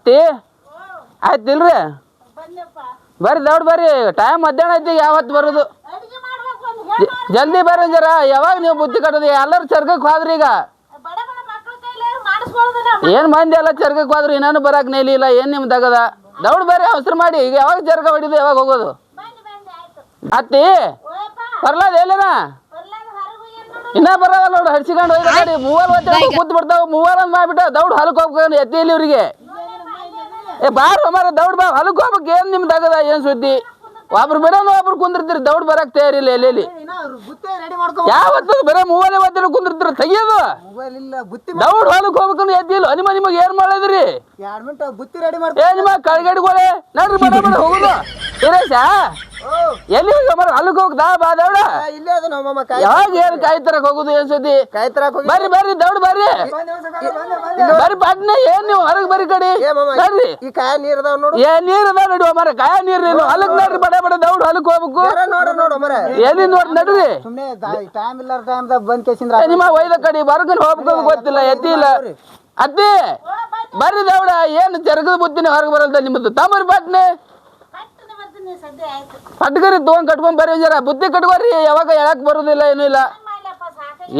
ಅತ್ತಿ ಆಯ್ತಿಲ್ರಿ ಬರ್ರಿ ದೌಡ್ ಬರ್ರಿ ಟೈಮ್ ಮಧ್ಯಾಹ್ನ ಐತಿ ಯಾವತ್ತು ಬರೋದು ಜಲ್ದಿ ಬರ್ರಿ ಜರ ಯಾವಾಗ ನೀವು ಬುತ್ತಿ ಕಟ್ಟೋದು ಎಲ್ಲರೂ ಚರ್ಗಕ್ಕೆ ಹೋದ್ರಿ ಈಗ ಏನು ಮಂದಿ ಎಲ್ಲ ಚರ್ಗಕ್ಕೆ ಹೋದ್ರಿ ಇನ್ನೂ ಬರಕ್ಕೆ ನೇಲಿ ಇಲ್ಲ ಏನು ನಿಮ್ದು ಆಗದ ದೌಡ್ ಬರ್ರಿ ಅವಸರ ಮಾಡಿ ಈಗ ಯಾವಾಗ ಚರ್ಗ ಹೊಡಿದು ಯಾವಾಗ ಹೋಗೋದು ಅತ್ತಿ ಬರ್ಲಾದ ಎಲ್ಲನ ಇನ್ನ ಬರಲ್ಲ ನೋಡು ಹಡ್ಸಿಕೊಂಡು ಹೋಯ್ತು ಗಾಡಿ ಮೂವರು ಕೂತ್ ಬಿಡ್ತಾವ ಮೂವರ ಮಾಡ್ಬಿಟ್ಟ ದೌಡ್ ಹೊಲಕ್ಕೆ ಹೋಗ್ಬೇಕು ಎತ್ತಿ ಇಲ್ಲಿ ಇವ್ರಿಗೆ ಏ ಬಾರು ಮಾರ ದೌಡ್ ಬಾ ಹೊಲಕ್ಕೆ ಹೋಗ್ಬೇಕು ಏನು ನಿಮ್ದು ಆಗದ ಏನು ಸುದ್ದಿ ಒಬ್ರು ಬಿಡೋನು ಒಬ್ರು ಕುಂದಿರ್ತೀರಿ ದೌಡ್ ಬರಕ್ ತಯಾರಿಲ್ಲ ಎಲ್ಲೆಲ್ಲಿ ಯಾವತ್ತು ಬರೀ ಮೂವಲ್ಲೇ ಒತ್ತಿರ ಕುಂದಿರ್ತೀರ ತೆಗಿಯೋದು ದೌಡ್ ಹೊಲಕ್ಕೆ ಹೋಗ್ಬೇಕು ಎದ್ದಿಲ್ಲ ನಿಮಗೆ ಏನ್ ಮಾಡಿದ್ರಿ ಏ ನಿಮ್ಮ ಕಳ್ಗಡಿಗೋಳೆ ನೋಡ್ರಿ ಬಡ ಬಡ ಹೋಗುದು ಸುರೇಶ ಎಲ್ಲಿ ಮರ ಹೊಲಕ್ಕೆ ಹೋಗ್ದಾ ಬಾ ದೌಡ ಯಾವಾಗ ಏನ್ ಕಾಯಿ ತರಕ್ ಹೋಗುದು ಏನ್ ಸುದ್ದಿ ಬರ್ರಿ ಬರ್ರಿ ದೌಡ್ ಬರ್ರಿ ಬರ್ರಿ ಪಾಟ್ನೆ ಏನ್ ನೀವು ಹೊರಗೆ ಬರ್ರಿ ಕಡೆ ಬರ್ರಿ ಏನ್ ನೀರ್ ಅದಾವ ನಡುವ ಮರ ಕಾಯ ನೀರ್ ಹೊಲಕ್ ನೋಡ್ರಿ ಬಡ ಬಡ ದೌಡ್ ಹೊಲಕ್ ಹೋಗ್ಬೇಕು ಎಲ್ಲಿ ನೋಡ್ ನಡ್ರಿ ನಿಮ್ಮ ಒಯ್ದ ಕಡೆ ಬರ್ಗನ್ ಹೋಗ್ಬೇಕು ಗೊತ್ತಿಲ್ಲ ಎತ್ತಿ ಇಲ್ಲ ಅತ್ತಿ ಬರ್ರಿ ದೌಡ ಏನು ಜರಗದ ಬುದ್ಧಿನ ಹೊರಗೆ ಬರಲ್ದ ನಿಮ್ಮದು ತಾಮರಿ ಪಾಟ್ನೆ ಪಟ್ಕರಿ ತೊಗೊಂಡ್ ಕಟ್ಕೊಂಡ್ ಬರ್ರಿ ಜರ ಬುದ್ಧಿ ಕಟ್ಕೋರಿ ಯಾವಾಗ ಹೇಳಕ್ ಬರುದಿಲ್ಲ ಏನು ಇಲ್ಲ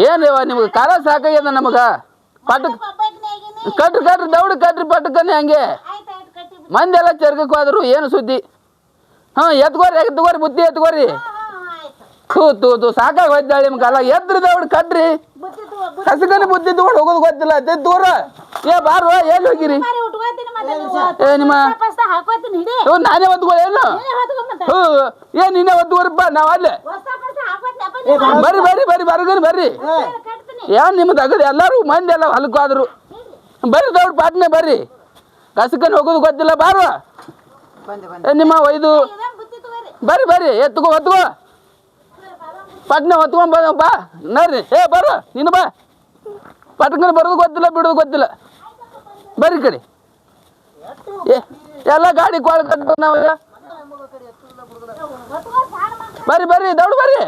ಏನು ನಿಮ್ಗೆ ಕಾಲ ಸಾಕಾಗ್ಯದ ನಮಗ ಪಟ್ ಕಟ್ರಿ ಕಟ್ರಿ ದೌಡ್ ಕಟ್ರಿ ಪಟ್ಕನೆ ಹಂಗೆ ಮಂದಿ ಎಲ್ಲ ಚರ್ಗಕ್ಕೆ ಹೋದ್ರು ಏನು ಸುದ್ದಿ ಎತ್ಕೋರಿ ಬುದ್ಧಿ ಎತ್ಕೋರಿ ತೂ ಸಾಕಾಗ ಹೋಯ್ತಾಳೆ ನಿಮ್ಗೆ ಅಲ್ಲ ಎದ್ರಿ ದೌಡ್ ಕಟ್ರಿ ಕಸಕನೆ ಬುದ್ಧಿ ತಗೊಂಡು ಹೋಗೋದು ಗೊತ್ತಿಲ್ಲ ದೂರ ಏ ಬಾರು ಎಲ್ಲಿ ಹೋಗಿರಿ ಏ ನಿಮ್ಮ ನಾನೇ ಒದ್ಕೊಳ್ಳಿ ಏನು ಏನ್ ನೀನೇ ಒದ್ಕೋರಿಪ್ಪ ನಾವ್ ಅಲ್ಲೇ ಬರ್ರಿ ಬರ್ರಿ ಬರ್ರಿ ಬರ್ಗನ್ ಬರ್ರಿ ಏನ್ ನಿಮ್ದು ಆಗದ ಎಲ್ಲಾರು ಮಂದಿ ಎಲ್ಲ ಹೊಲಕ್ಕೆ ಹೋದ್ರು ಬರ್ರಿ ದೌಡ್ ಪಾಟ್ನೆ ಬರ್ರಿ ಕಸಕನೆ ಹೋಗೋದು ಗೊತ್ತಿಲ್ಲ ಬಾರು ನಿಮ್ಮ ಒಯ್ದು ಬರ್ರಿ ಬರ್ರಿ ಎತ್ಕೋ ಹೊತ್ಕೋ ಪಟ್ನೆ ಹೊತ್ಕೊಂಡ್ ಬಾ ನೋಡ್ರಿ ಏ ಬರು ನೀನು ಬಾ ಪಟ್ಕನೆ ಬರೋದು ಗೊತ್ತಿಲ್ಲ ಬಿಡೋದು ಗೊತ್ತಿಲ್ಲ ಬರ್ರಿ ಕಡೆ ಎಲ್ಲ ಗಾಡಿ ಕೊಳ ಕಟ್ಟ ನಾವಾಗ ಬರ್ರಿ ಬರ್ರಿ ದೌಡ್ ಬರ್ರಿ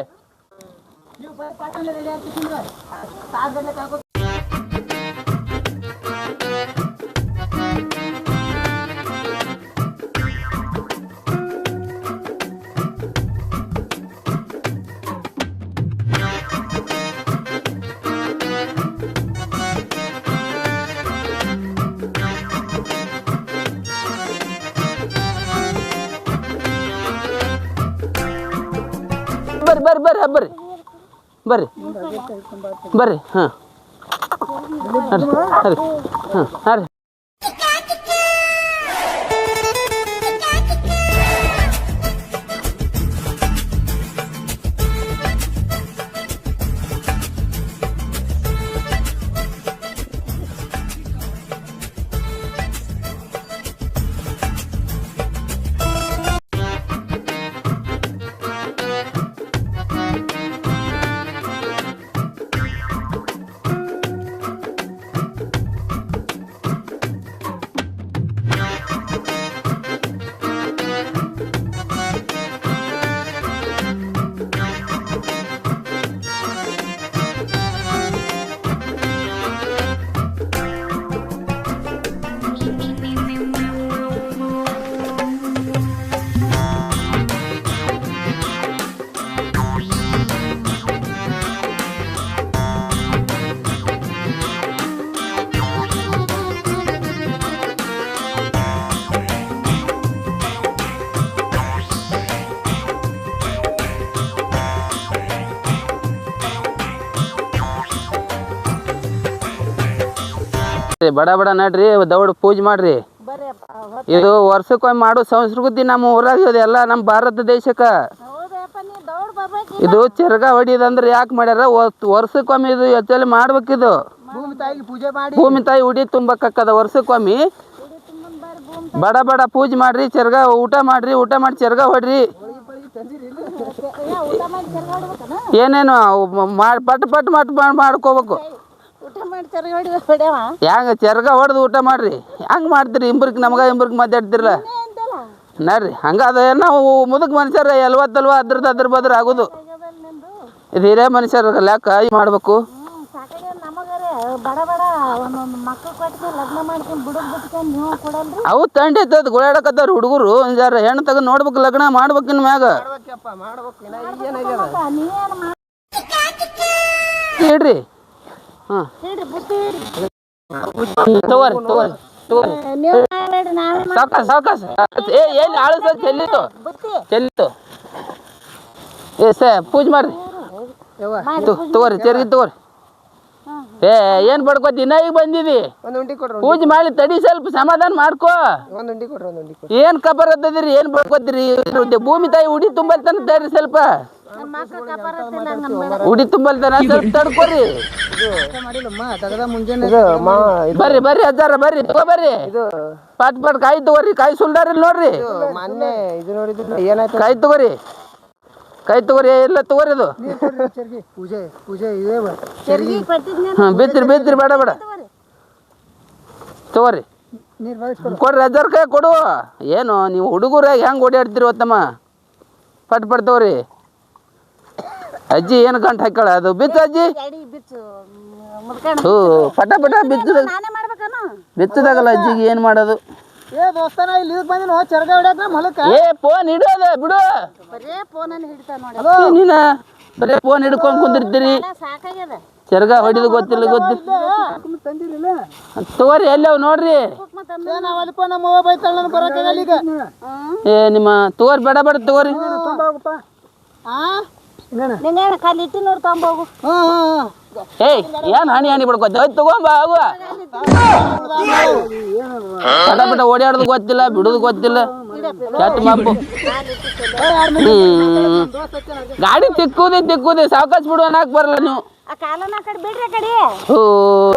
ಬರ್ರಿ ಬರ್ರಿ ಬರ್ರಿ ಬರ್ರಿ ಬರ್ರಿ ಹಾಂ ಹರಿ ಹಾಂ ಹಾಂ ರೀ ಬಡ ಬಡ ನಡ್ರಿ ದೌಡ್ ಪೂಜೆ ಮಾಡ್ರಿ ಇದು ವರ್ಷಕ್ಕೊಮ್ಮೆ ಮಾಡೋ ಸಂಸ್ಕೃತಿ ನಮ್ಮ ಊರಾಗ ಎಲ್ಲ ನಮ್ಮ ಭಾರತ ದೇಶಕ್ಕೆ ಇದು ಚರಗ ಹೊಡಿಯೋದಂದ್ರೆ ಯಾಕೆ ಮಾಡ್ಯಾರ ವರ್ಷಕ್ಕೊಮ್ಮೆ ಇದು ಎತ್ತಲ್ಲಿ ಮಾಡ್ಬೇಕಿದು ಭೂಮಿ ತಾಯಿ ಉಡಿ ತುಂಬಕ್ಕದ ವರ್ಷಕ್ಕೊಮ್ಮೆ ಬಡ ಬಡ ಪೂಜೆ ಮಾಡ್ರಿ ಚರಗ ಊಟ ಮಾಡಿ ಚರಗ ಹೊಡ್ರಿ ಏನೇನು ಪಟ್ ಪಟ್ ಮಟ್ ಮಾಡ್ಕೋಬೇಕು ಹೆಂಗ ಚರಗ ಹೊಡೆದು ಊಟ ಮಾಡ್ರಿ ಹೆಂಗ್ ಮಾಡ್ತೀರಿ ಇಂಬ್ರಿಗೆ ನಮ್ಗೆ ಮಾತಾಡ್ತಿರಲ್ಲ ನೋಡ್ರಿ ಹಂಗಾದ ನಾವು ಮುದುಕ್ ಮನುಷ್ಯರ ಎಲ್ವತ್ತಲ್ವ ಅದ್ರ ಬದ್ರ ಆಗೋದು ಇದು ಹಿರಿಯ ಮನುಷ್ಯರ ಲೆಕ್ಕ ಮಾಡ್ಬೇಕು ಬಡ ಬಡ ಒಂದೊಂದು ಮಕ್ಕಳು ಕೊಟ್ಕೊಂಡು ಲಗ್ನ ಮಾಡ್ಕೊಂಡು ಬಿಡೋದು ಬಿಟ್ಕೊಂಡು ನೀವು ಕೊಡಲ್ರಿ. ಅವು ತಂಡಿ ಐತದ ಗುಳಾಡಕತ್ತಾರ ಹುಡುಗರು ಜರ ಹೆಣ್ಣು ತಗೊಂಡು ನೋಡ್ಬೇಕು, ಲಗ್ನ ಮಾಡ್ಬೇಕಿನ್ ಮ್ಯಾಗ ನೀವೇನು ಇಡ್ರಿ. ಹಾಂ ಹೇಳ್ರಿ ಬುತ್ತಿ ಹೇಳ್ರಿ. ತಗೋರಿ ತಗೋರಿ ತಗೋರಿ. ನೀವು ಮಾಡ್ಬೇಡ್ರಿ, ನಾವೇ ಸಾವಕಾಶ ಸಾವಕಾಶ. ಏ ಏನು ಆಳು ಸರ್ ಚೆಲ್ಲಿತ್ತು ಬುತ್ತಿ ಚೆಲ್ಲಿತ್ತು. ಏ ಪೂಜೆ ಮಾಡ್ರಿ. ತಗೋರಿ ಚರ್ಗಿ ತಗೋರಿ. ಏ ಏನು ಬಡ್ಕೋತಿ ಇನ್ನ ಈಗ ಬಂದಿದಿ, ಪೂಜೆ ಮಾಡಿ ತಡಿ, ಸ್ವಲ್ಪ ಸಮಾಧಾನ ಮಾಡ್ಕೋ. ಏನ್ ಕಬರ್ ಹತ್ತದಿರಿ, ಏನ್ ಬಡ್ಕೋತೀರಿ? ಭೂಮಿ ತಾಯಿ ಉಡಿ ತುಂಬಲ್ತಾನ ತಡ್ರಿ, ಸ್ವಲ್ಪ ಮಕ್ಕಳು ಕಪಾರತ್ತಿಲ್ಲ ನಮ್ಮ ಉಡಿ ತುಂಬಲ್ತಾನ, ಸ್ವಲ್ಪ ತಡ್ಕೋರಿ. ಬರ್ರಿ ಬರ್ರಿ ಅಜ್ಜಾರ ಬರ್ರಿ, ತಗೋ ಬರ್ರಿ. ಪಾಟ್ ಪಾಟ್ ಕಾಯಿ ತಗೋರಿ, ಕಾಯಿ ಸುಲ್ದಾರಿಲ್ ನೋಡ್ರಿ. ಕಾಯಿ ತಗೋರಿ, ಕಾಯಿ ತಗೋರಿ, ಎಲ್ಲ ತಗೋರಿ. ಅದು ಚರ್ಗಿ ಕೊಟ್ಟಿದ್ನಿ ಹಾಂ ಬಿತ್ತಿರಿ ಬಿತ್ತಿರಿ, ಬೇಡ ಬೇಡ ತಗೋರಿ. ಕೊಡ್ರಿ ಅಜ್ಜಾರ ಕೈ ಕೊಡು. ಏನು ನೀವು ಹುಡುಗರಾಗ ಹೆಂಗೆ ಓಡಾಡ್ತೀರಿ ಗೊತ್ತಮ್ಮ? ಪಟ್ ಪಟ್ ತಗೋರಿ. ಅಜ್ಜಿ ಏನು ಗಂಟು ಹಾಕ್ಯಾಳ, ಅದು ಬಿತ್ತು ಅಜ್ಜಿ. ಎಡಿ ಬಿಚ್ಚು ಮುದ್ಕೊಂಡು ಹ್ಞೂ ಪಟ ಪಟ ಬಿತ್ತದ ನಾನೇ ಮಾಡ್ಬೇಕನು? ಬಿತ್ತದಾಗಲ್ಲ ಅಜ್ಜಿಗೆ ಏನು ಮಾಡೋದು? ಏ ದೋಸ್ತಾನ ಇಲ್ಲಿ ಬಂದಿನ ಚರ್ಗ ಹೊಡ್ಯಾಕ ಹೊಲಕ್ಕ. ಏ ಫೋನ್ ಹಿಡಿಯೋದ ಬಿಡು. ಬರೇ ಫೋನನ್ನು ಹಿಡಿತಾ ನೋಡಿ. ನೀನ ಬರೇ ಫೋನ್ ಹಿಡ್ಕೊಂಡು ಕುಂದಿರ್ತೀರಿ. ಸಾಕಾಗ್ಯದ. ಚರ್ಗ ಹೊಡಿದು ಗೊತ್ತಿಲ್ಲ ಗೊತ್ತಿಲ್ಲ. ತಂದಿರಿಲ್ಲ ತಗೋರಿ ಎಲ್ಲಿ ಅವು ನೋಡ್ರಿ. ನಾವು ಅಲ್ಲಿಪ್ಪ ನಮ್ಮ ಅವ್ವ ಬೈತಾಳ ನನಗೆ ಬರೋಕ್ಕಾಗಲ್ಲ ಈಗ. ಏ ನಿಮ್ಮ ತಗೋರಿ, ಬೇಡ ಬೇಡ ತಗೋರಿ. ತುಂಬ ಹೋಗಪ್ಪ. ನಿಂಗೇನು ಕಲ್ಲಿ ಇಟ್ಟು ನೋಡಿ ತೊಗೊಂಬೋಗು. ಏಯ್ ಏನು ಹಣಿ ಹಣಿ ಬಿಡ್ಕೊತ ಹೋಯ್ತು ತಗೊಂಬ ಅವ. ಪಟ ಪಟ ಓಡಾಡೋದು ಗೊತ್ತಿಲ್ಲ, ಬಿಡೋದು ಗೊತ್ತಿಲ್ಲ, ಕೆಟ್ಟ ಮಬ್ಬು. ಗಾಡಿ ತಿಕ್ಕುದೇ ಸಾವಕಾಶ ಬಿಡು ಅನ್ನಕ್ ಬರಲ್ಲ ನೀವು. ಆ ಕಾಲನ ಆ ಕಡೆ ಬಿಡ್ರಿ, ಆ ಕಡೆ. ಓ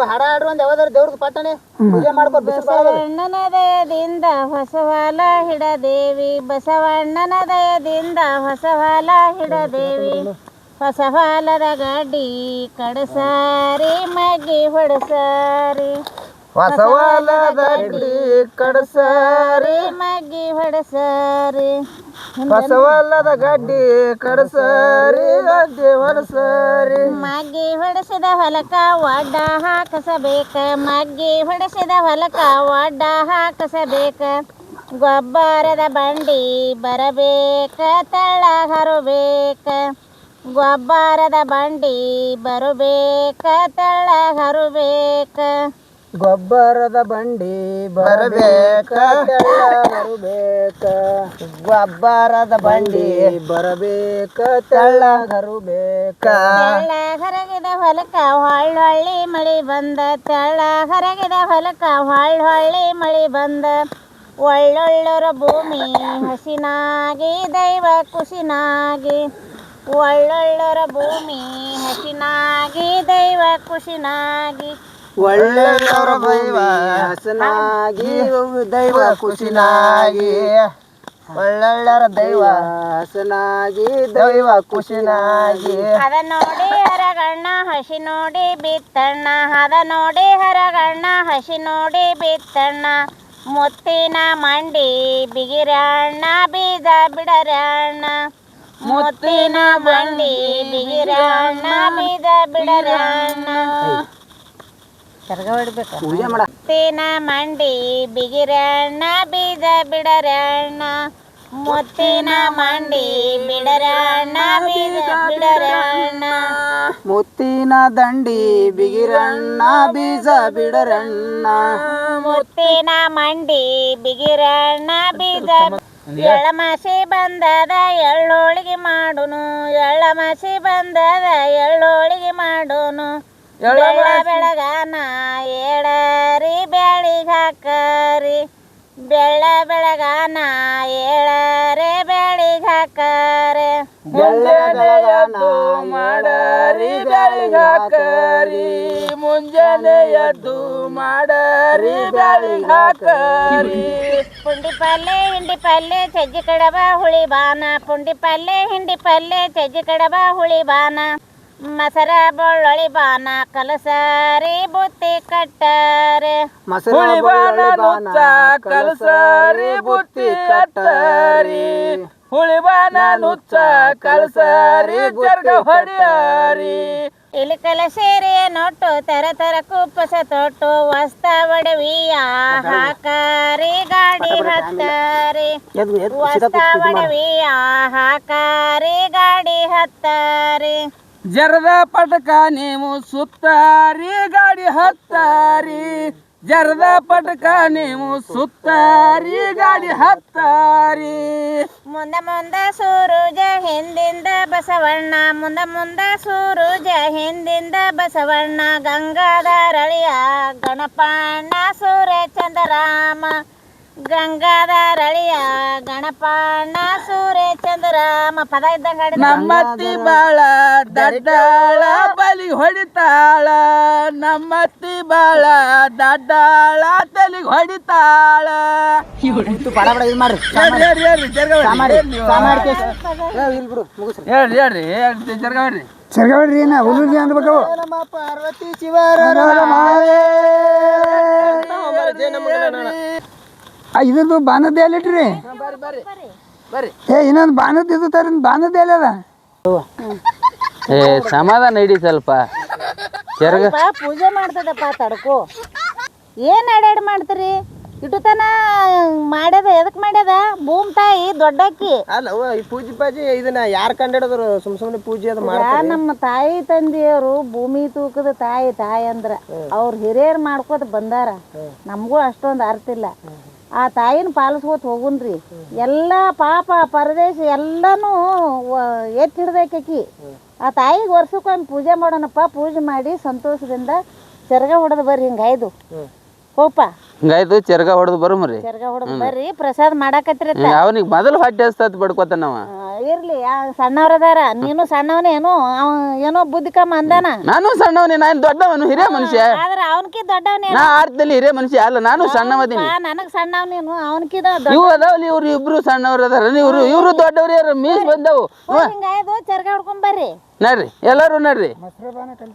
ಹಾಡ ಹಾಡ್ರು ಒಂದು ಯಾವ್ದಾರು ದೇವ್ರದ್ದು ಪಟ್ಟಣೆ ಪೂಜೆ ಮಾಡ್ಬೋದು. ಬಸವಣ್ಣನ ದಯದಿಂದ ಹೊಸವಾಲ ಹಿಡದೇವಿ, ಬಸವಣ್ಣನ ದಯದಿಂದ ಹೊಸವಾಲ ಹಿಡದೇವಿ. ಹೊಸವಾಲದ ಗಾಡಿ ಕಡಸಾರಿ ಮಗ್ಗಿ ಹೊಡಸಾರಿ, ಹೊಸವಾಲದ ಕಡಸಾರಿ ಮಗ್ಗಿ ಹೊಡಸಾರಿ. ಹೊಸವಾಲದ ಗಡ್ಡಿ ಕಡಸಾರಿ ಗಡ್ಡಿ ಹೊರಸಾರಿ. ಮಗ್ಗಿ ಹೊಡೆಸಿದ ಹೊಲಕ ಒಡ್ಡ ಹಾಕಸಬೇಕ, ಮಗ್ಗಿ ಹೊಡೆಸಿದ ಹೊಲಕ ಒಡ್ಡ ಹಾಕಸಬೇಕ. ಗೊಬ್ಬರದ ಬಂಡಿ ಬರಬೇಕ, ತಳ ಹರಬೇಕ. ಗೊಬ್ಬರದ ಬಂಡಿ ಬರಬೇಕ, ತಳ ಹರಬೇಕ. ಗೊಬ್ಬರದ ಬಂಡಿ ಬರಬೇಕ, ಬರಬೇಕ. ಗೊಬ್ಬರದ ಬಂಡಿ ಬರಬೇಕ, ತೆಳ್ಳಗರಬೇಕ. ತೆಳ್ಳ ಹರಗಿದ ಹೊಲಕ ಹೊಳ್ಳೊಳ್ಳಿ ಮಳಿ ಬಂದ, ತೆಳ್ಳ ಹರಗಿದ ಹೊಲಕ ಹೊಳ್ಳೊಳ್ಳಿ ಮಳಿ ಬಂದ. ಒಳ್ಳೊಳ್ಳರ ಭೂಮಿ ಹಸಿನಾಗಿ ದೈವ ಖುಷಿನಾಗಿ, ಒಳ್ಳೊಳ್ಳರ ಭೂಮಿ ಹಸಿನಾಗಿ ದೈವ ಖುಷಿನಾಗಿ. ಒಳ್ಳೆಯವರ ದೈವ ಹಸನಾಗಿ ದೈವ ಖುಷಿನಾಗಿ, ಒಳ್ಳೆಯವರ ದೈವ ಹಸನಾಗಿ ದೈವ ಖುಷಿನಾಗಿ. ಅದ ನೋಡಿ ಹರಗಣ್ಣ ಹಸಿ ನೋಡಿ ಬಿತ್ತಣ್ಣ, ಅದ ನೋಡಿ ಹರಗಣ್ಣ ಹಸಿ ನೋಡಿ ಬಿತ್ತಣ್ಣ. ಮುತ್ತಿನ ಮಂಡಿ ಬಿಗಿರಣ್ಣ ಬೀಜ ಬಿಡರಣ್ಣ, ಮುತ್ತಿನ ಮಂಡಿ ಬಿಗಿರಣ್ಣ ಬೀಜ ಬಿಡರಣ್ಣ. ಪೂಜೆ ಮಾಡ. ಮುತ್ತಿನ ಮಂಡಿ ಬಿಗಿರಣ್ಣ ಬೀಜ ಬಿಡರಣ್ಣ, ಮುತ್ತಿನ ಮಂಡಿ ಬಿಡರಣ್ಣ ಬೀಜ ಬಿಡರಣ್ಣ. ಮುತ್ತಿನ ದಂಡಿ ಬಿಗಿರಣ್ಣ ಬೀಜ ಬಿಡರಣ್ಣ, ಮುತ್ತಿನ ಮಂಡಿ ಬಿಗಿರಣ್ಣ ಬೀಜ. ಎಳ್ಳಮಾಸಿ ಬಂದದ ಎಳ್ಳೋಳಿಗೆ ಮಾಡುನು, ಎಳ್ಳಮಾಸಿ ಬಂದದ ಎಳ್ಳೋಳಿಗೆ ಮಾಡುನು. ಬೆಳ್ಳ ಬೆಳಗಾನ ಏಳರಿ ಬ್ಯಾಳಿಗೆ ಹಾಕರಿ, ಬೆಳ್ಳ ಬೆಳಗಾನ ಏಳರೆ ಬ್ಯಾಳಿಗೆ ಹಾಕರೆ. ಮುಂಜಾನೆ ಮಾಡರಿ ಬ್ಯಾಳಿಗೆ ಹಾಕರಿ, ಮುಂಜಾನೆ ಎದ್ದು ಮಾಡರಿ ಬ್ಯಾಳಿಗೆ ಹಾಕರಿ. ಪುಂಡಿ ಪಲ್ಲೆ ಹಿಂಡಿ ಪಲ್ಲೆ ಸಜ್ಜಿ ಕಡಬ ಹುಳಿ ಬಾನ, ಪುಂಡಿ ಪಲ್ಲೆ ಹಿಂಡಿ ಪಲ್ಲೆ ಸಜ್ಜಿ ಕಡಬ ಹುಳಿ ಬಾನ. ಮಸರ ಬೆಳ್ಳುಳ್ಳಿ ಬಾನ ಕಲಸಾರಿ ಬುತ್ತಿ ಕಟ್ಟಾರೆ, ಹುಳಿ ಬಾನ ನುಚ್ಚ ಕಲಸಾರಿ ಬುತ್ತಿ ಕಟ್ಟಾರಿ, ಹುಳಿ ಬಾನ ನುಚ್ಚ ಕಲಸಾರಿ ಜರ್ಗ ಹೊಡಿಯಾರಿ, ಇಲಿಕಲ ಸೇರಿಯ ನೋಟು ತರ ತರ ಕುಪ್ಪಸ ತೊಟ್ಟು ವಸ್ತ ಒಡವಿಯ ಹಾಕಾರಿ ಗಾಡಿ ಹತ್ತಾರಿ ವಸ್ತ ಒಡವಿಯ ಹಾಕಾರಿ ಗಾಡಿ ಹತ್ತಾರಿ ಜರದ ಪಟಕ ನೀವು ಸುತ್ತಾರಿ ಗಾಡಿ ಹತ್ತಾರಿ ಜರದ ಪಟಕ ನೀವು ಸುತ್ತಾರಿ ಗಾಡಿ ಹತ್ತಾರಿ ಮುಂದ ಮುಂದ ಸೂರುಜ ಹಿಂದಿಂದ ಬಸವಣ್ಣ ಮುಂದ ಮುಂದ ಸೂರುಜ ಹಿಂದಿಂದ ಬಸವಣ್ಣ ಗಂಗಾಧರಳಿಯ ಗಣಪಣ್ಣ ಸೂರ್ಯ ಚಂದ್ರರಾಮ ಗಂಗಾಧರಳಿಯ ಗಣಪಣ್ಣ ಸೂರ್ಯ ಚಂದ್ರರಾಮ ಪದ ಇದ್ದಂಗ ನಮ್ಮತ್ತಿ ಬಾಳ ದಡ್ಡಾಳ ಬಲಿ ಹೊಡಿತಾಳ ನಮ್ಮತ್ತಿ ಬಾಳ ದಡ್ಡಾಳ ತಲಿಗೆ ಹೊಡಿತಾಳ ಬಡ ಬಡ ಇದು ಮಾಡ್ರಿ ಇಲ್ಲಿ ಬಿಡು ಮುಗಿಸ್ರಿ ಹೇಳ್ರಿ ಜರ್ಗಾವ್ರಿ ಸರ್ಗವಡ್ರಿ ಏನ ಹುಡುಗಿ ಅನ್ಬೇಕು ನಮ್ಮ ಪಾರ್ವತಿ ಶಿವರ ಇದ್ರದ್ದು ಬಾನದ ಎಲ್ಲಿಟ್ರಿ ಬರ್ರಿ ಏ ಇನ್ನೊಂದು ಬಾನದ ಇದು ತರ ಬಾನದ ಎಲ್ಲಿ ಅದ ಏ ಸಮಾಧಾನ ಹಿಡಿ ಸ್ವಲ್ಪ ಜರ್ಗ ಪೂಜೆ ಮಾಡ್ತದಪ್ಪ ತಡ್ಕೋ ಏನ್ ಅಡ್ಯಾಡ್ ಮಾಡ್ತೀರಿ ಇಟ್ಟು ತನ ಮಾಡ್ಯದ ಎದಕ್ ಮಾಡ್ಯದ ಭೂಮ್ ತಾಯಿ ದೊಡ್ಡಕ್ಕಿ ಅಲ್ಲ ಈ ಪೂಜೆ ಪಾಜಿ ಇದನ್ನ ಯಾರು ಕಂಡಿಡಿದ್ರು ಸುಮ್ಮನೆ ಪೂಜೆ ಅದು ನಮ್ಮ ತಾಯಿ ತಂದೆಯವರು ಭೂಮಿ ತೂಕದ ತಾಯಿ ಅಂದ್ರ ಅವ್ರ ಹಿರಿಯರ್ ಮಾಡ್ಕೋತ ಬಂದಾರ ನಮಗೂ ಅಷ್ಟೊಂದು ಅರ್ಥ ಇಲ್ಲ ಆ ತಾಯಿನ ಪಾಲಿಸ್ಕೋತ ಹೋಗುನ್ರಿ ಎಲ್ಲ ಪಾಪ ಪರದೇಶ ಎಲ್ಲಾನು ಎತ್ತಿ ಹಿಡ್ದೈಕಿ ಆ ತಾಯಿಗೆ ವರ್ಷಕ್ಕೊಮ್ಮೆ ಪೂಜೆ ಮಾಡೋಣಪ್ಪ ಪೂಜೆ ಮಾಡಿ ಸಂತೋಷದಿಂದ ಚರ್ಗ ಹೊಡೆದು ಬರ್ರಿ ಹಿಂಗಾಯ್ದು ಹೋಪ ಹಿಂಗಾಯ್ತು ಚರ್ಗ ಹೊಡೆದು ಬರುಮ್ರಿ ಚರ್ಗ ಹೊಡೆದು ಬರ್ರಿ ಪ್ರಸಾದ ಮಾಡಾಕತ್ರಿ ಅವನಿಗೆ ಮೊದಲು ಹೊಟ್ಟೆ ಹಸ್ತತ್ ಬಡ್ಕೋತಾನವ ಇರ್ಲಿ ಸಣ್ಣವ್ರದಾರ ನೀನು ಸಣ್ಣವನೇ ಏನೋ ಬುದ್ಧಿ ಕಮ್ಮ ಅಂದಾನ ನಾನು ಸಣ್ಣವನೇ ನಾನು ದೊಡ್ಡವನು ಹಿರಿಯ ಮನುಷ್ಯ ಆದ್ರ ಅವನ್ಕಿ ದೊಡ್ಡವನೇ ನಾ ಆರ್ಥದಲ್ಲಿ ಹಿರಿಯ ಮನುಷ್ಯ ಅಲ್ಲ ನಾನು ಸಣ್ಣವದೀನಿ ನನಗ್ ಸಣ್ಣವ್ ನೀನು ಅವನ್ಕಿದ ಇವು ಅದಾವಲ್ಲಿ ಇವ್ರು ಇಬ್ರು ಸಣ್ಣವ್ರು ಅದಾರ ಇವ್ರು ದೊಡ್ಡವ್ರು ಯಾರು ಮೀಸ್ ಬಂದವು ಹಿಂಗಾಯ್ದು ಚರ್ಗ ಹೊಡ್ಕೊಂಡ್ ಬರ್ರಿ ನಡ್ರಿ ಎಲ್ಲರೂ ನಡ್ರಿ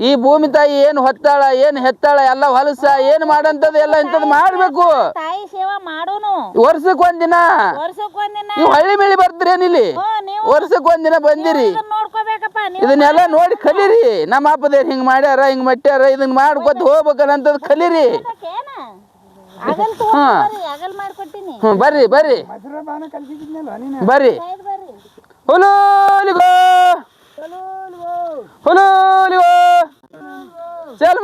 ಈ ಭೂಮಿ ತಾಯಿ ಏನು ಹೊತ್ತಾಳ ಏನು ಹೆತ್ತಾಳ ಎಲ್ಲ ಹೊಲಸ ಏನು ಮಾಡಂತದ ಎಲ್ಲ ಇಂಥದ್ದು ಮಾಡ್ಬೇಕು ತಾಯಿ ಸೇವಾ ಮಾಡೋನು ವರ್ಷಕ್ ಒಂದಿನ ವರ್ಷಕ್ಕೊಂದಿನ ನೀವು ಹಳ್ಳಿ ಮೇಳಿ ಬರ್ತೀರೇನ್ ಇಲ್ಲಿ ವರ್ಷಕ್ ಒಂದಿನ ಬಂದಿರಿ ನೋಡ್ಕೋಬೇಕಪ್ಪ ಇದನ್ನೆಲ್ಲ ನೋಡಿ ಕಲೀರಿ ನಮ್ಮ ಅಪ್ಪದೇರ್ ಹಿಂಗ್ ಮಾಡ್ಯಾರ ಹಿಂಗ್ ಮಟ್ಟ್ಯಾರ ಇದನ್ನ ಮಾಡ್ಕೊತ ಹೋಗ್ಬೇಕನ್ನಂತದ್ ಕಲೀರಿ ಆಗಲ್ ತಗೋರಿ ಆಗಲ್ ಮಾಡ್ಕೊಟ್ಟಿನಿ ಬರ್ರಿ ಬರ್ರಿ ಬಾನ ಕಲ್ಸಿದ್ನಲ್ಲ ನೀನು ಬರ್ರಿ ಬರ್ರಿ ಹುಲೂಲಿಗೋ ಹುಲೂಲಿಗೋ ಚಲ್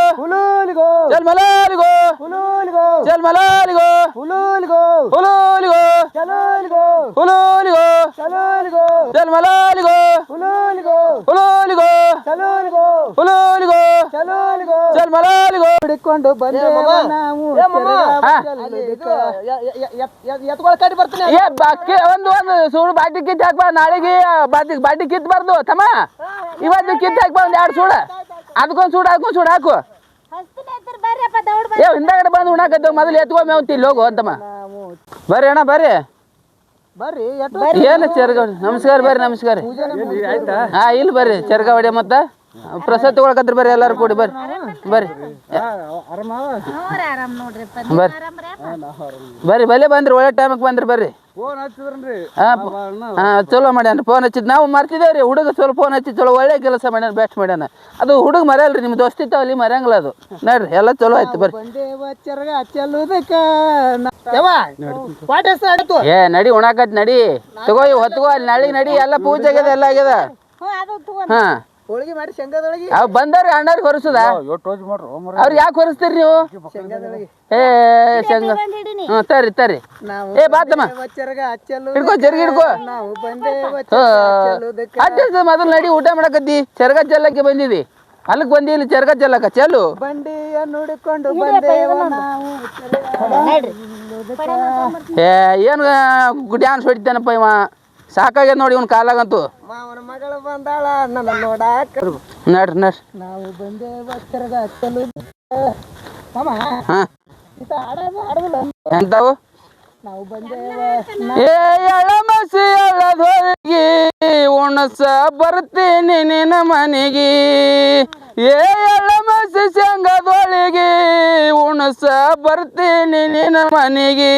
ಮಲಾಲಿಗೋ ಹುಲೂಲಿಗೋ ಚಲ್ ಮಲಾಲಿಗೋ ಚಲ್ ಮಲಾಲಿಗೋ ಚಲ್ ಮಲಾಲಿಗೋ ಹುಲೂಲಿಗೋ ಹುಲೂಲಿಗೋ ಚಲ್ ಮಲಾಲಿಗೋ ಹುಲೂಲಿಗೋ ಚಲ್ ಮಲಾಲಿಗೋ ಹಿಡ್ಕೊಂಡು ಬಂದೇವ ನಾವು ಎತ್ಕೊಳ ಕಡಿ ಬರ್ತೀನಿ ಏ ಬಾಕಿ ಒಂದು ಸೂಡು ಬಾಟಿ ಕಿತ್ತು ಹಾಕ್ಬಾ ನಾಳೆಗೆ ಬಾಟಿ ಕಿತ್ಬಾರ್ದು ತಮ್ಮ ಇವತ್ತು ಕಿತ್ತು ಹಾಕ್ಬಾ ಒಂದು 2 ಸೂಡ ಅದಕ್ಕೊಂದು ಸೂಡು ಹಾಕು ಬರ್ರಿಪ್ಪ ದೌಡ್ ಏ ಹಿಂದಾಗಡೆ ಬಂದು ಉಣ್ಣಾಕತ್ತೇವ್ ಮೊದಲು ಎತ್ಕೊ ಮೇವ್ ಇಲ್ಲಿ ಹೋಗು ಅಂತಮ್ಮ ಬರ್ರಿ ಅಣ್ಣ ಬರ್ರಿ ಬರ್ರಿ ಏನು ಚರ್ಗ ನಮಸ್ಕಾರ ಬರ್ರಿ ನಮಸ್ಕಾರ ಹಾ ಇಲ್ಲಿ ಬರ್ರಿ ಚರ್ಗ ಹೊಡೆ ಮತ್ತ ಪ್ರಸಾದ ತಗೊಳಕತ್ರಿ ಬರ್ರಿ ಎಲ್ಲಾರು ಕೂಡಿ ಬರ್ರಿ ಬರ್ರಿ ಆರಾಮ್ ನೋಡ್ರಿಪ್ಪ ಬರ್ರಿ ಬಲೆ ಬಂದ್ರಿ ಒಳ್ಳೆ ಟೈಮಿಗೆ ಬಂದ್ರಿ ಬರ್ರಿ ಹಾ ಚಲೋ ಮಾಡ್ಯಾನ ಫೋನ್ ಹಚ್ಚಿದ್ ನಾವು ಮರ್ತಿದ್ದೇವ್ರಿ ಹುಡುಗ ಚಲೋ ಫೋನ್ ಹಚ್ಚಿ ಚಲೋ ಒಳ್ಳೆ ಕೆಲಸ ಮಾಡ್ಯಾನ ಬೆಸ್ಟ್ ಮಾಡ್ಯಾನ ಅದು ಹುಡುಗ ಮರೆಯಲ್ರಿ ನಿಮ್ಮ ದೋಸ್ತಿತ್ತಾವಲ್ಲಿ ಮರೆಯಂಗಿಲ್ಲ ಅದು ನೋಡ್ರಿ ಎಲ್ಲ ಚಲೋ ಆಯ್ತು ಬರ್ರಿ ಏ ನಡಿ ಉಣಾಕತ್ ನಡಿ ತಗೋ ಹೊತ್ಕೋ ಅಲ್ಲಿ ನಡಿ ನಡಿ ಎಲ್ಲ ಪೂಜೆ ಆಗ್ಯದ ಎಲ್ಲ ಆಗ್ಯದ ಹಾ ಹೋಳಿಗೆ ಮಾಡಿ ಶೇಂಗಾದೊಳಗೆ ಅವ್ ಬಂದವ್ರಿ ಅಣ್ಣವ್ರಿಗೆ ಹೊರಸುದ ಅವ್ರಿಗೆ ಯಾಕೆ ಹೊರಸ್ತೀರಿ ನೀವು ಏ ಶೇಂಗಾ ಹ್ಞೂ ತರ್ರಿ ಏ ಬಾತಮ್ಮ ಹಿಡ್ಕೋ ಜರ್ಗಿ ಹಿಡ್ಕೋ ಅಡ್ಡ ಮೊದಲು ನಡಿ ಊಟ ಮಾಡಕತ್ತಿ ಚರ್ಗ ಚೆಲ್ಲಕ್ಕೆ ಬಂದಿದಿ ಅಲ್ಲಿಗೆ ಬಂದಿಲ್ಲ ಚರ್ಗ ಚೆಲ್ಲಕ ಚೆಲ್ಲು ಬಂಡಿಯ ನೋಡಿಕೊಂಡು ಬಂದೇವ ನಾವು ಏ ಏನು ಡ್ಯಾನ್ಸ್ ಹೊಡಿತಾನಪ್ಪ ಇವ ಸಾಕಾಗ್ಯದ ನೋಡಿ ಇವ್ನ ಕಾಲಾಗಂತೂ ಮಾವನ ಮಗಳು ಬಂದಾಳ ನನ್ನ ನೋಡಾಕ ನಡ್ರಿ ನಾವು ಬಂದೇವ ಚರ್ಗ ಹಚ್ಚಲು ಮಾಮ ಹಾ ಆಡೋದಿಲ್ಲ ಎಂತಾವು ನಾವು ಬಂದೇವ ಏ ಎಳಮ ಮಸಿ ಎಳ್ಳದೊಳಗಿ ಉಣಸ ಬರ್ತೀನಿ ನಿನ್ನ ಮನೆಗೆ ಏ ಎಳ್ಳ ಮಸಿ ಶೇಂಗದೊಳಗಿ ಉಣಸ ಬರ್ತೀನಿ ನಿನ್ನ ಮನೆಗೆ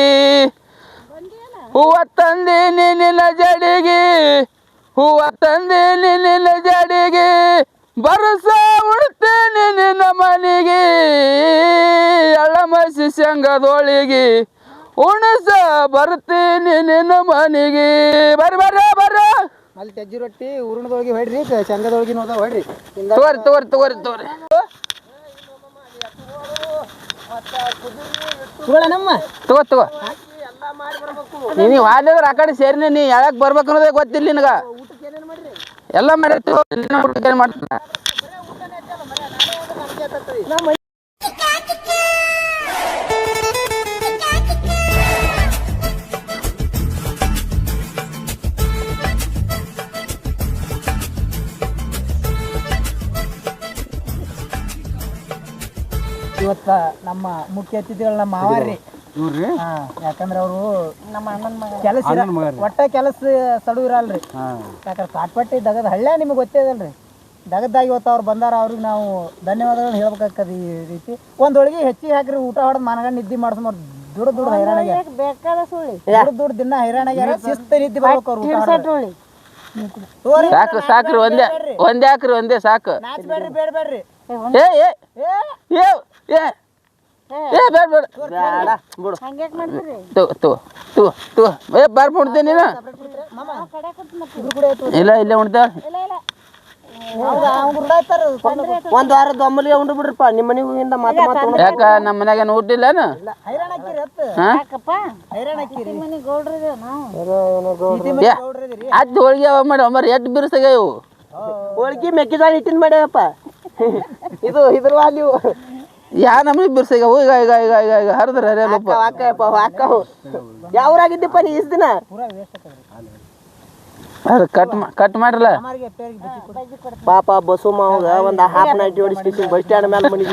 ಹೂವ ತಂದೀನಿ ನಿನ್ನ ಜಡಿಗೆ ಹೂವ ತಂದೀನಿ ನಿನ್ನ ಜಡಿಗೆ ಬರಸ ಉಡ್ತೀನಿ ನಿನ್ನ ಮನೆಗೆ ಎಳ್ಳ ಮಸಿ ಶೇಂಗದೊಳಗಿ ಉಣಸ ಬರ್ತೀನಿ ನಿನ್ನ ಮನೆಗೆ ಬರ್ರ ಅಲ್ಲಿ ಸಜ್ಜಿ ರೊಟ್ಟಿ ಉರುಣದೊಳಗೆ ಹೊಡ್ರಿ ಶೇಂಗಾದೊಳಗೆ ನೋಡ ಹೊಡ್ರಿ ತಗೋರಿ ನಮ್ಮ ತಗೋ ನೀನು ವಾದ್ಯದ್ರ ಆ ಕಡೆ ಸೇರಿನಿ ನೀ ಯಾವಾಗ ಬರ್ಬೇಕು ಅನ್ನೋದೇ ಗೊತ್ತಿಲ್ಲ ನಿನಗ ಎಲ್ಲ ಮಾಡಿರ್ತೀವಿ ಮಾಡ್ತಾನೆ ಇವತ್ತ ನಮ್ಮ ಮುಖ್ಯ ಅತಿಥಿಗಳು ನಮ್ಮ ಮಾವಾರ್ರಿ ಯಾಕಂದ್ರೆ ಅವರು ನಮ್ಮ ಅಣ್ಣನ ಮಗ ಕೆಲಸ ಒಟ್ಟ ಕೆಲಸ ಸಡು ಇರಲ್ರಿ ಯಾಕಂದ್ರೆ ಕಾಟ್ಪಟ್ಟಿ ದಗದ ಹಳ್ಳ್ಯ ನಿಮಗೆ ಗೊತ್ತೇದಲ್ರಿ ದಗದ್ದಾಗಿ ಇವತ್ತು ಅವ್ರು ಬಂದಾರ ಅವ್ರಿಗೆ ನಾವು ಧನ್ಯವಾದಗಳನ್ನ ಹೇಳ್ಬೇಕಾಗ್ತದೆ ಈ ರೀತಿ ಒಂದೊಳಗೆ ಹೆಚ್ಚಿಗೆ ಹಾಕ್ರಿ ಊಟ ಹೊಡೆದು ಮನಗಂಡು ನಿದ್ದೆ ಮಾಡಿಸ್ಮಾರ ದುಡ್ಡು ಹೈರಾಣಾಗ ಬೇಕಾದ ಸುಳ್ಳಿ ದುಡ್ಡು ದಿನ ಹೈರಾಣಾಗ್ಯಾರ ಶಿಸ್ತು ನಿದ್ದೆ ಬರ್ಬೇಕು ಅವ್ರು ಸಾಕ್ರಿ ಒಂದೇ ಹಾಕ್ರಿ ಒಂದೇ ಸಾಕು ನಾಚ್ಬೇಡ್ರಿ ಬೇಡ್ಬೇಡ್ರಿ ಏ ಏ ಏ ಏ ಏ ಬೇಡ ಬಿಡು ಹಂಗ್ಯಾಕ್ ಮಾಡ್ತೀರಿ ತಗೋ ಏ ಬರ್ಬಿಡ್ತೀನಿ ನೀನು ಇಲ್ಲ ಇಲ್ಲೇ ಉಣ್ತೇವೆ ಒಂದ್ ವಾರದ ಒಮ್ಮಲಿಗೆ ಉಂಡು ಬಿಡ್ರಪ್ಪ ನಿಮ್ಮ ಮನೆಗಿಂದ ಯಾಕ ನಮ್ಮ ಮನ್ಯಾಗ ಏನು ಊಟ ಇಲ್ಲೇನು ಹೈರಾಣ ಹಾಕಿರಿ ಯಾಕಪ್ಪ ಹೈರಾಣ ಹಾಕಿರಿ ಮನೆ ಗೌಡ್ರಿದೇವ್ ನಾವು ಅಜ್ಜ ಹೋಳಿಗೆ ಅವ ಮಾಡಿ ಒಮ್ಮರಿ ಎಷ್ಟು ಬಿರ್ಸಾಗ ಇವು ಹೋಳಿಗೆ ಮೆಕ್ಕೆಜೋಳ ಹಿಟ್ಟಿನ ಮಾಡ್ಯಾವಪ್ಪ ಇದು ಇದ್ರ ಅಲ್ಲಿ ಯಾ ನಮ್ಗೆ ಬಿರ್ಸಾಗ ಈಗ ಈಗ ಈಗ ಈಗ ಈಗ ಹರಿದ್ರೆ ಹರಿಯಲ್ಲಪ್ಪ ಯಾವ್ರಾಗಿದ್ದಪ್ಪ ನೀ ಇಷ್ಟ ದಿನ ಅದು ಕಟ್ ಮಾಡ್ರಲ್ಲ ಪಾಪ ಬಸ್ಸು ಮಾವಾಗ ಒಂದು ಹಾಫ್ ನೈಟ್ ಹೊಡಿಸ್ತೀನಿ ಬಸ್ ಸ್ಟ್ಯಾಂಡ್ ಮೇಲೆ ಮನೆ